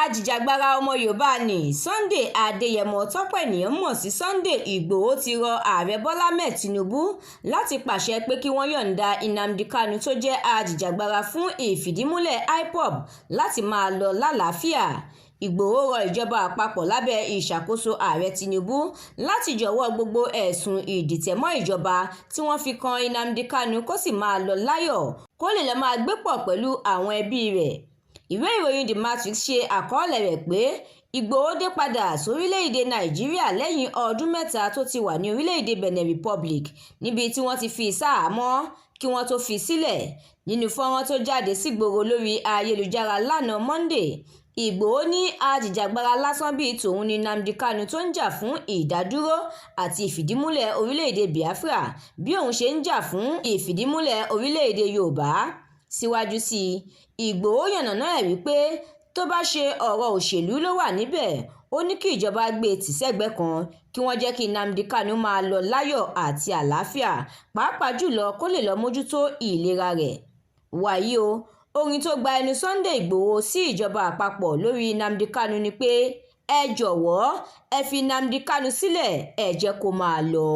Ajìjàgbara ọmọ Yorùbá ní Sunday Adéyẹmọ tọ́pọ̀ ènìyàn mọ̀ sí Sunday Ìgbòho ti rọ ààrẹ Bọ́lá Ahmed Tinubu láti pàṣẹ pé kí wọ́n yọ̀ǹda Nnamdi Kanu tó jẹ́ ajìjàgbara fún ìfìdímúlẹ̀ IPOB láti máa lọ lálàáfíà. Ìgbòho rọ ìjọba àpapọ̀ lábẹ́ ìṣàkóso ààrẹ Tinubu láti jọ̀wọ́ gbogbo ẹ̀sùn ìdìtẹ̀mọ́ ìjọba tí wọ́n fi kan Nnamdi Kanu kó sì máa lọ láyọ̀ kó lè lọ́ọ́ máa gbé pọ̀ pẹ̀lú àwọn ẹbí rẹ̀. Ìwé ìròyìn The Matrix ṣe àkọọ́lẹ̀ rẹ̀ pé Ìgbòho dé padà sórílẹ̀-èdè Nàìjíríà lẹ́yìn ọdún mẹ́ta tó ti wà ní orílẹ̀-èdè Benin Republic níbi tí wọ́n ti fi sáàámọ́ kí wọ́n tó fi sílẹ̀. Nínú fọ́nrán tó jáde sígboro lórí ayélujára lánàá Monday, Ìgbòho ní ajìjàgbara lásán bíi tòun ni Nnamdi Kanu tó ń jà fún ìdádúró àti ìfìdímúlẹ̀ orílẹ̀-èdè Biafra bí òun ṣe ń jà fún ìfìdímúlẹ̀ orílẹ̀-èdè Yorùbá. Síwájú sí i, Ìgbòho yànnàná ẹ̀ wípé tó bá ṣe ọ̀rọ̀ òṣèlú ló wà níbẹ̀, ó ní kí ìjọba gbé e tì sẹ́gbẹ̀ẹ́ kan kí wọ́n jẹ́ kí Nnamdi Kanu máa lọ láyọ̀ àti àlàáfíà, pàápàá jùlọ kó lè lọ mójútó ìlera rẹ̀. Wàyí o, orin tó gba ẹnu Sunday Ìgbòho sí ìjọba àpapọ̀ lórí Nnamdi Kanu ni pé ẹ jọ̀wọ́ ẹ fi Nnamdi Kanu sílẹ̀, ẹ jẹ́ kó máa lọ.